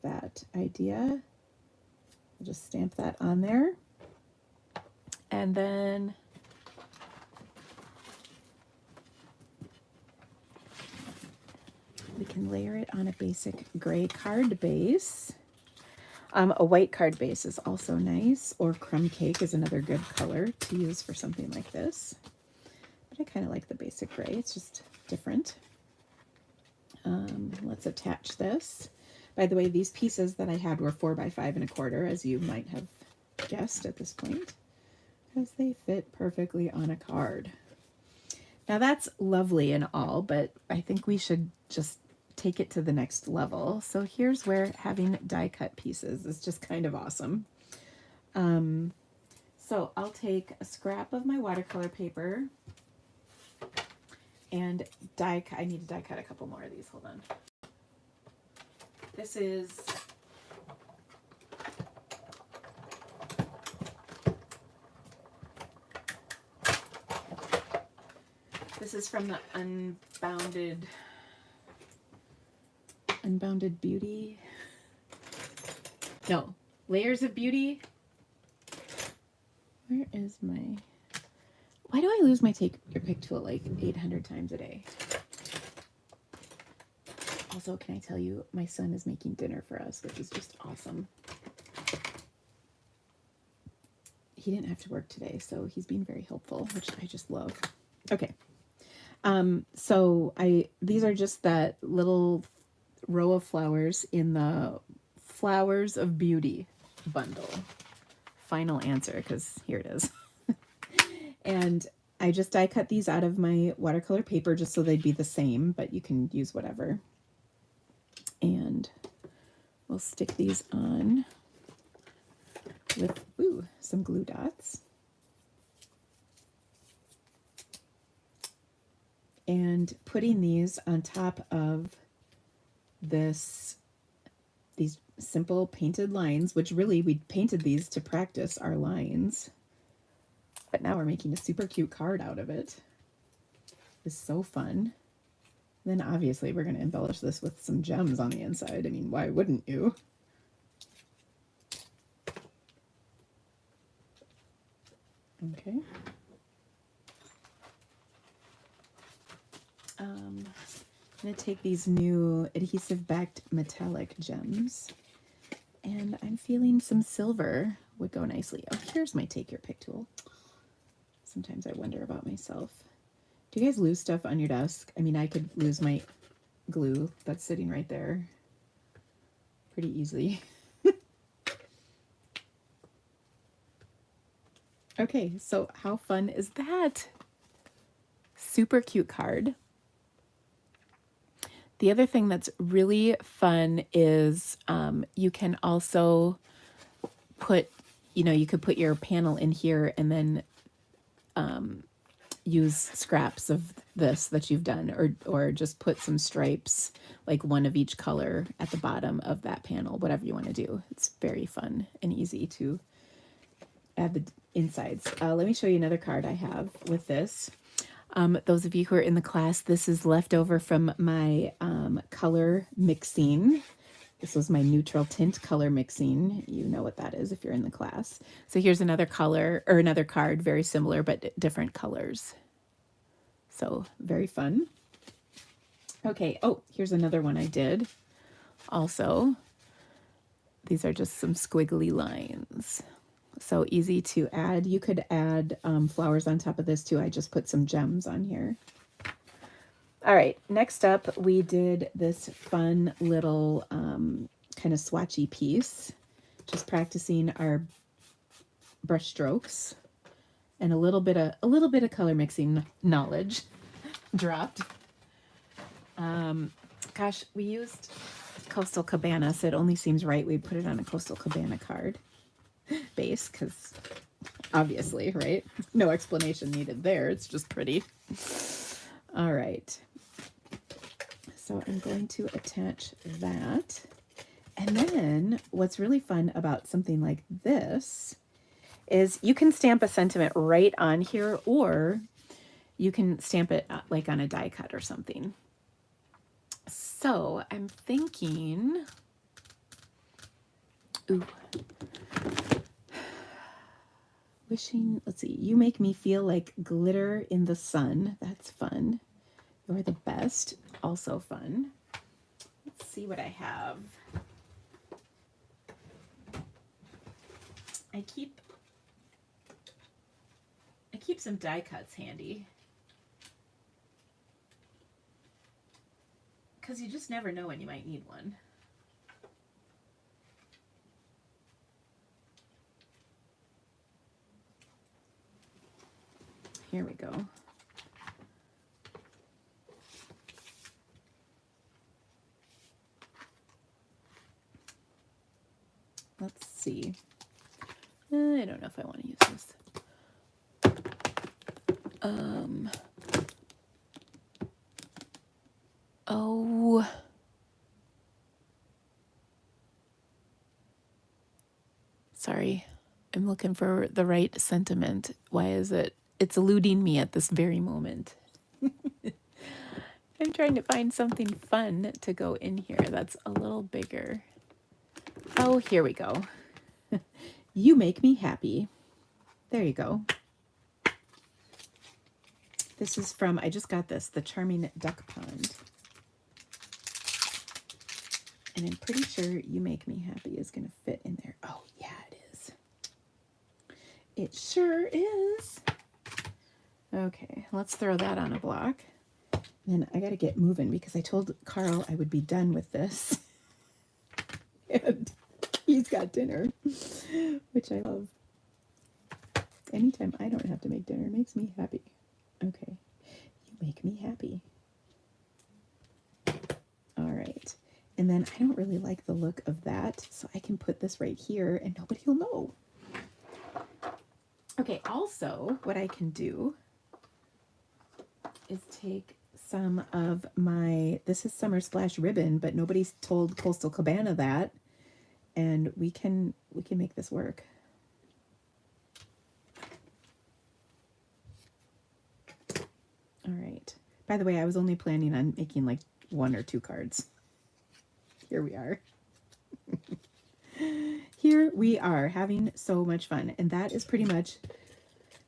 that idea. I'll just stamp that on there. And then we can layer it on a basic gray card base. A white card base is also nice, or crumb cake is another good color to use for something like this. But I kind of like the basic gray. It's just different. Let's attach this. By the way, these pieces that I had were 4 by 5 1/4, as you might have guessed at this point, because they fit perfectly on a card. Now that's lovely and all, but I think we should just take it to the next level. So here's where having die cut pieces is just kind of awesome. So I'll take a scrap of my watercolor paper and I need to die cut a couple more of these. Hold on. This is from the Unbounded Beauty. No, Layers of Beauty. Where is my... Why do I lose my take your pick tool like 800 times a day? Also, can I tell you, my son is making dinner for us, which is just awesome. He didn't have to work today, so he's being very helpful, which I just love. Okay. So these are just that little row of flowers in the Flowers of Beauty bundle. Final answer, because here it is. And I just die cut these out of my watercolor paper just so they'd be the same, but you can use whatever. And we'll stick these on with some glue dots. And putting these on top of these simple painted lines, which really we painted these to practice our lines, but now we're making a super cute card out of it. It's so fun. Then obviously we're going to embellish this with some gems on the inside. I mean, why wouldn't you? Okay. I'm going to take these new adhesive backed metallic gems, and I'm feeling some silver would go nicely. Oh, here's my take your pick tool. Sometimes I wonder about myself. Do you guys lose stuff on your desk? I mean, I could lose my glue that's sitting right there pretty easily. Okay, so how fun is that? Super cute card. The other thing that's really fun is you can also put, you could put your panel in here and then use scraps of this that you've done, or just put some stripes, like one of each color at the bottom of that panel, whatever you want to do. It's very fun and easy to add the insides. Let me show you another card I have with this. Those of you who are in the class, this is leftover from my color mixing This was my neutral tint color mixing. You know what that is if you're in the class. So here's another color, or another card, very similar but different colors. So very fun. Okay, oh, here's another one I did. Also, these are just some squiggly lines. So easy to add. You could add flowers on top of this too. I just put some gems on here. All right, next up, we did this fun little kind of swatchy piece, just practicing our brush strokes and a little bit of color mixing knowledge dropped. Gosh, we used Coastal Cabana, so it only seems right we put it on a Coastal Cabana card base, because obviously, right? No explanation needed there. It's just pretty. All right. So I'm going to attach that. And then what's really fun about something like this is you can stamp a sentiment right on here, or you can stamp it like on a die cut or something. So I'm thinking, ooh, wishing, let's see, you make me feel like glitter in the sun. That's fun. You're the best. Also fun. Let's see what I have. I keep some die cuts handy, because you just never know when you might need one. Here we go. Let's see. I don't know if I want to use this. Oh. Sorry. I'm looking for the right sentiment. Why is it? It's eluding me at this very moment. I'm trying to find something fun to go in here that's a little bigger. Oh, here we go. You make me happy. There you go. This is from, I just got this, The Charming Duck Pond. And I'm pretty sure You Make Me Happy is going to fit in there. Oh, yeah, it is. It sure is. Okay, let's throw that on a block. Then I got to get moving because I told Carl I would be done with this. And he's got dinner, which I love. Anytime I don't have to make dinner makes me happy. Okay, you make me happy. All right. And then I don't really like the look of that, so I can put this right here and nobody will know. Okay, also what I can do is take some of my, this is Summer Splash ribbon, but nobody's told Coastal Cabana that, and we can make this work. All right. By the way, I was only planning on making like 1 or 2 cards. Here we are. Here we are having so much fun. And that is pretty much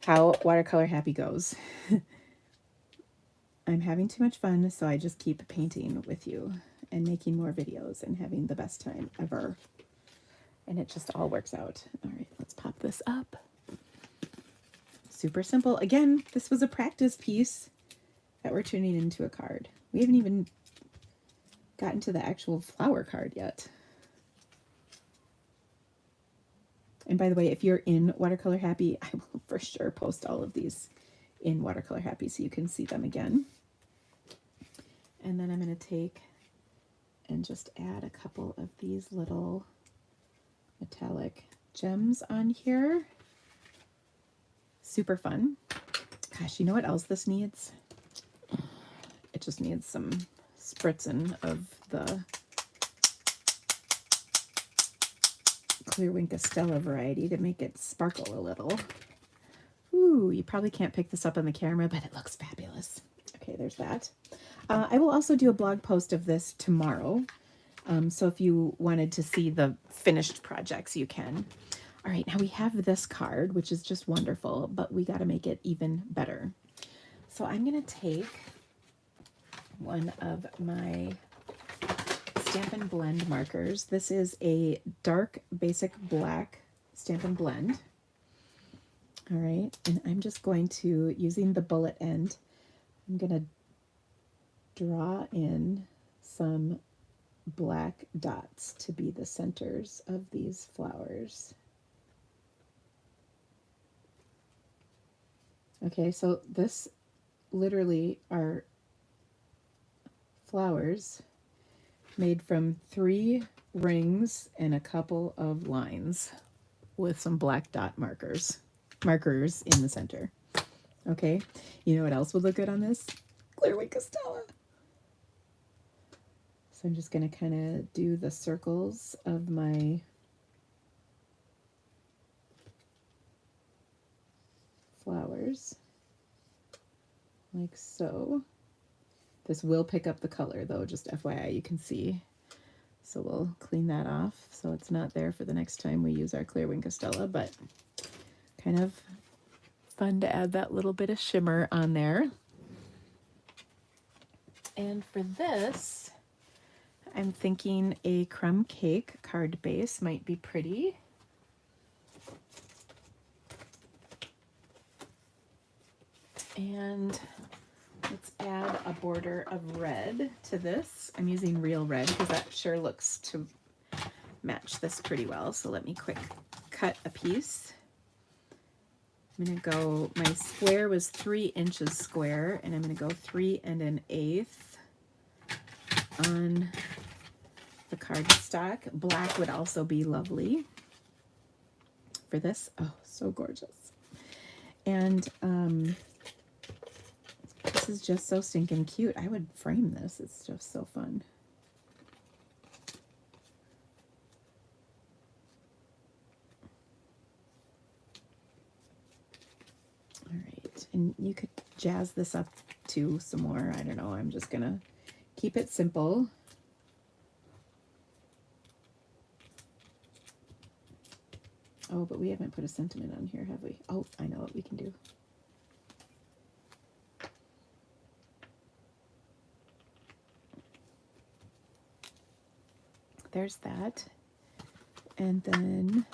how Watercolor Happy goes. I'm having too much fun, so I just keep painting with you and making more videos and having the best time ever. And it just all works out. All right, let's pop this up. Super simple. Again, this was a practice piece that we're turning into a card. We haven't even gotten to the actual flower card yet. And by the way, if you're in Watercolor Happy, I will for sure post all of these in Watercolor Happy so you can see them again. And then I'm going to take and just add a couple of these little metallic gems on here. Super fun. Gosh, you know what else this needs? It just needs some spritzing of the Clear Wink Estella variety to make it sparkle a little. Ooh, you probably can't pick this up on the camera, but it looks fabulous. Okay, there's that. I will also do a blog post of this tomorrow, So if you wanted to see the finished projects, you can. All right, now we have this card, which is just wonderful, but we got to make it even better. So I'm going to take one of my Stampin' Blend markers. This is a dark basic black Stampin' Blend. All right, and I'm just going to, using the bullet end, I'm going to draw in some black dots to be the centers of these flowers. Okay, so this literally are flowers made from 3 rings and a couple of lines with some black dot markers in the center. Okay, you know what else would look good on this? Clear Wing Castella. So I'm just going to kind of do the circles of my flowers like so. This will pick up the color though, just FYI, you can see. So we'll clean that off so it's not there for the next time we use our Clear Wing Castella, but kind of fun to add that little bit of shimmer on there. And for this, I'm thinking a crumb cake card base might be pretty. And let's add a border of red to this. I'm using real red because that sure looks to match this pretty well. So let me quick cut a piece. I'm going to go, my square was 3 inches square, and I'm going to go 3 1/8 on the cardstock. Black would also be lovely for this. Oh, so gorgeous. And this is just so stinking cute. I would frame this. It's just so fun. All right, and you could jazz this up too some more. I don't know. I'm just gonna keep it simple. Oh, but we haven't put a sentiment on here, have we? Oh, I know what we can do. There's that. And then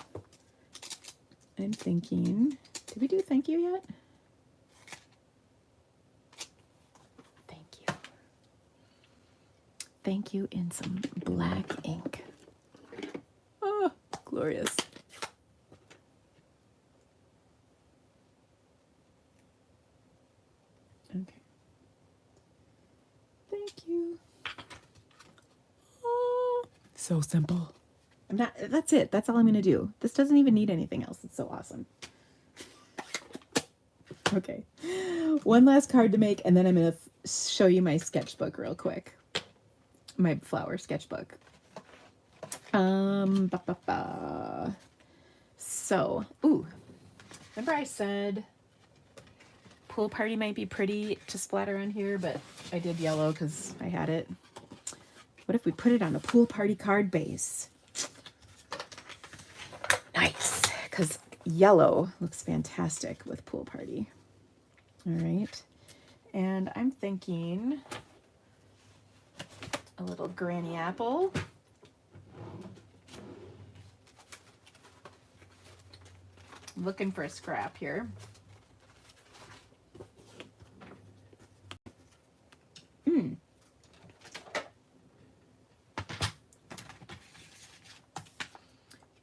I'm thinking, did we do thank you yet? Thank you. Thank you in some black ink. Oh, glorious. Okay. Thank you. Oh, so simple. That's it. That's all I'm going to do. This doesn't even need anything else. It's so awesome. Okay. One last card to make, and then I'm going to show you my sketchbook real quick. My flower sketchbook. So, remember I said pool party might be pretty to splatter on here, but I did yellow because I had it. What if we put it on a pool party card base? Nice, because yellow looks fantastic with pool party. All right, and I'm thinking a little granny apple. I'm looking for a scrap here.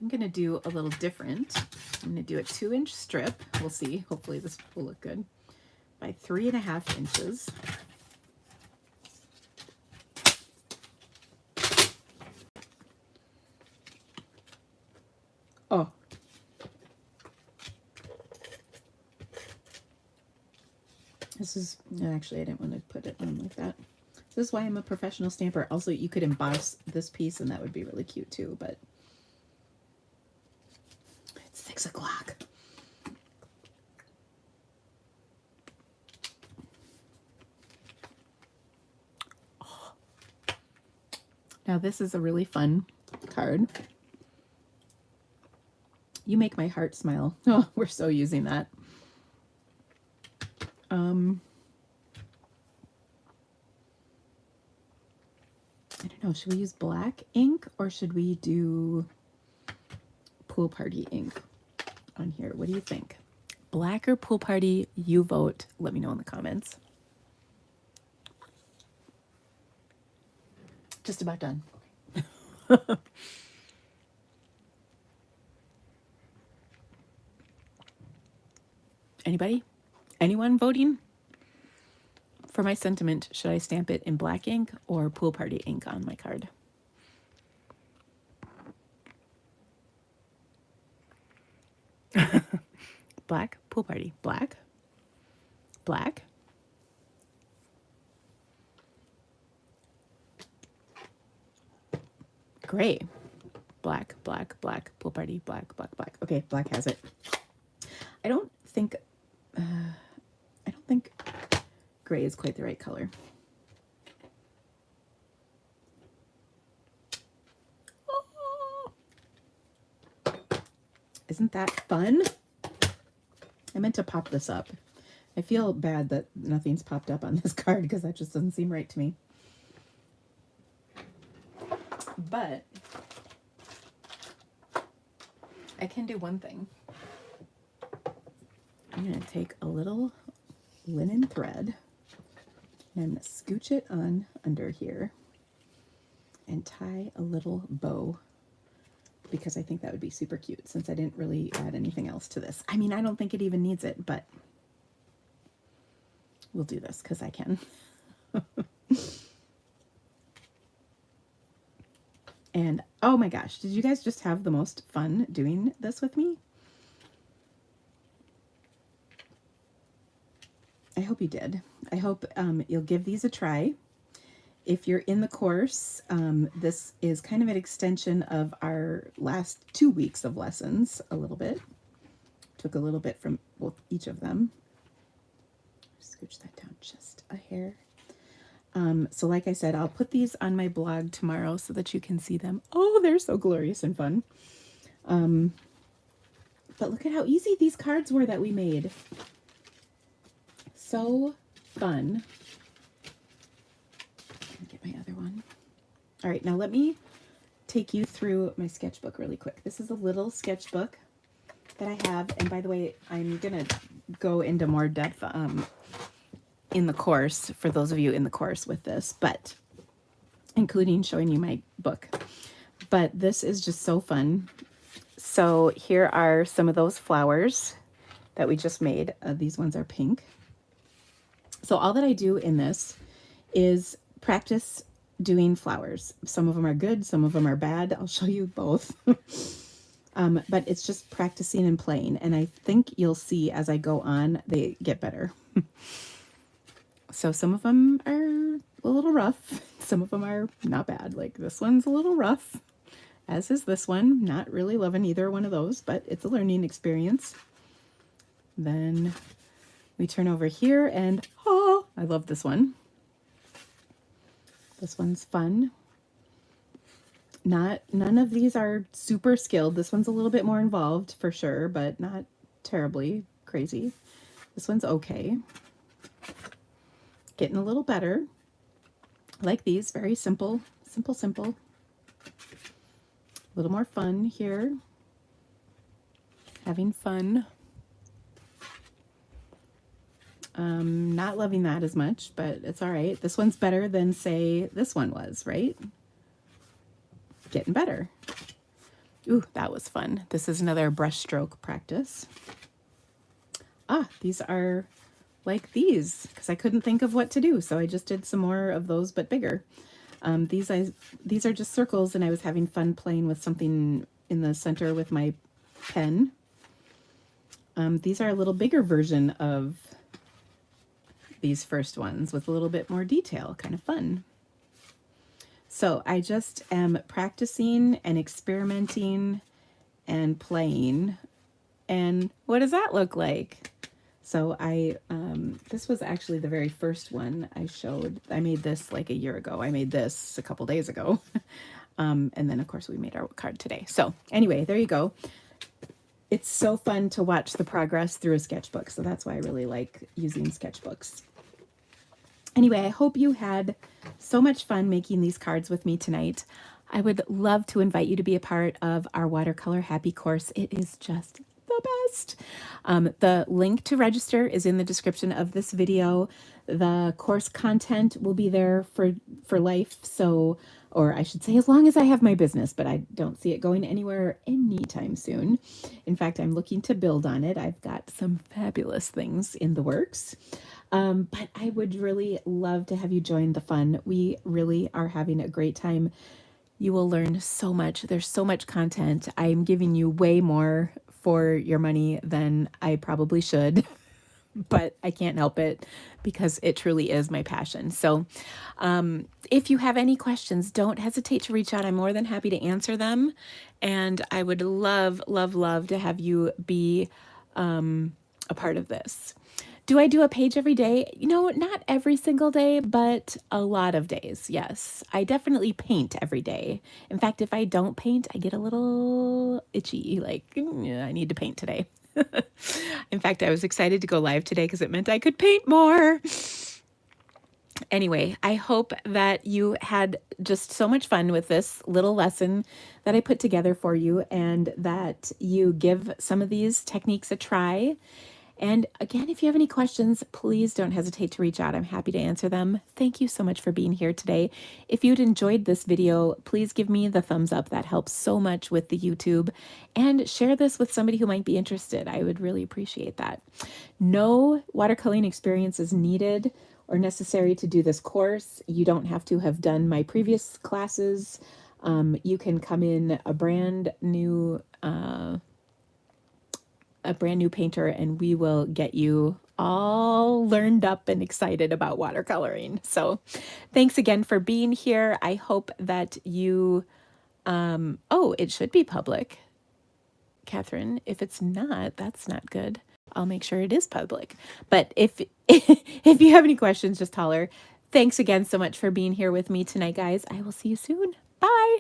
I'm going to do a little different. I'm going to do a 2-inch strip. We'll see. Hopefully this will look good. By 3.5 inches. Oh. This is, actually I didn't want to put it on like that. This is why I'm a professional stamper. Also, you could emboss this piece and that would be really cute too, but it's 6 o'clock. Now this is a really fun card. You make my heart smile. Oh, we're so using that. I don't know, should we use black ink or should we do pool party ink on here? What do you think? Black or pool party? You vote. Let me know in the comments. Just about done. Okay. Anybody? Anyone voting? For my sentiment, should I stamp it in black ink or pool party ink on my card? Black, pool party, black, black. Gray, black, black, black, pool party, black, black, black. Okay, black has it. I don't think gray is quite the right color. Oh. Isn't that fun? I meant to pop this up. I feel bad that nothing's popped up on this card because that just doesn't seem right to me. But I can do one thing. I'm going to take a little linen thread and I'm going to scooch it on under here and tie a little bow because I think that would be super cute since I didn't really add anything else to this. I mean, I don't think it even needs it, but we'll do this because I can. And oh my gosh, did you guys just have the most fun doing this with me? I hope you did. I hope you'll give these a try. If you're in the course, this is kind of an extension of our last 2 weeks of lessons a little bit. Took a little bit from both each of them. Scooch that down just a hair. So like I said, I'll put these on my blog tomorrow so that you can see them. Oh, they're so glorious and fun. But look at how easy these cards were that we made. So fun. Get my other one. All right, now let me take you through my sketchbook really quick. This is a little sketchbook that I have. And by the way, I'm going to go into more depth in the course, for those of you in the course with this, but including showing you my book. But this is just so fun. So here are some of those flowers that we just made. These ones are pink. So all that I do in this is practice doing flowers. Some of them are good, some of them are bad. I'll show you both. But it's just practicing and playing. And I think you'll see as I go on, they get better. So some of them are a little rough. Some of them are not bad. Like this one's a little rough, as is this one. Not really loving either one of those, but it's a learning experience. Then we turn over here and, oh, I love this one. This one's fun. None of these are super skilled. This one's a little bit more involved for sure, but not terribly crazy. This one's okay. Getting a little better. Like these, very simple, simple, simple. A little more fun here. Having fun. Not loving that as much, but it's all right. This one's better than, say, this one was, right? Getting better. Ooh, that was fun. This is another brush stroke practice. Ah, these are like these, because I couldn't think of what to do, so I just did some more of those, but bigger. These are just circles, and I was having fun playing with something in the center with my pen. These are a little bigger version of these first ones with a little bit more detail, kind of fun. So I just am practicing and experimenting and playing. And what does that look like? So this was actually the very first one I showed. I made this like a year ago. I made this a couple days ago. And then of course we made our card today. So anyway, there you go. It's so fun to watch the progress through a sketchbook. So that's why I really like using sketchbooks. Anyway, I hope you had so much fun making these cards with me tonight. I would love to invite you to be a part of our Watercolor Happy course. It is just the best. The link to register is in the description of this video. The course content will be there for life. So, or I should say, as long as I have my business, but I don't see it going anywhere anytime soon. In fact, I'm looking to build on it. I've got some fabulous things in the works. But I would really love to have you join the fun. We really are having a great time. You will learn so much. There's so much content. I'm giving you way more for your money than I probably should, but I can't help it because it truly is my passion. So if you have any questions, don't hesitate to reach out. I'm more than happy to answer them. And I would love, love, love to have you be a part of this. Do I do a page every day? You know, not every single day, but a lot of days, yes. I definitely paint every day. In fact, if I don't paint, I get a little itchy, like, I need to paint today. In fact, I was excited to go live today because it meant I could paint more. Anyway, I hope that you had just so much fun with this little lesson that I put together for you, and that you give some of these techniques a try. And again, if you have any questions, please don't hesitate to reach out. I'm happy to answer them. Thank you so much for being here today. If you'd enjoyed this video, please give me the thumbs up. That helps so much with the YouTube. And share this with somebody who might be interested. I would really appreciate that. No watercoloring experience is needed or necessary to do this course. You don't have to have done my previous classes. You can come in a brand new painter, and we will get you all learned up and excited about watercoloring. So thanks again for being here. I hope that you, oh, it should be public, Catherine. If it's not, that's not good. I'll make sure it is public. But if you have any questions, just holler. Thanks again so much for being here with me tonight, guys. I will see you soon. Bye.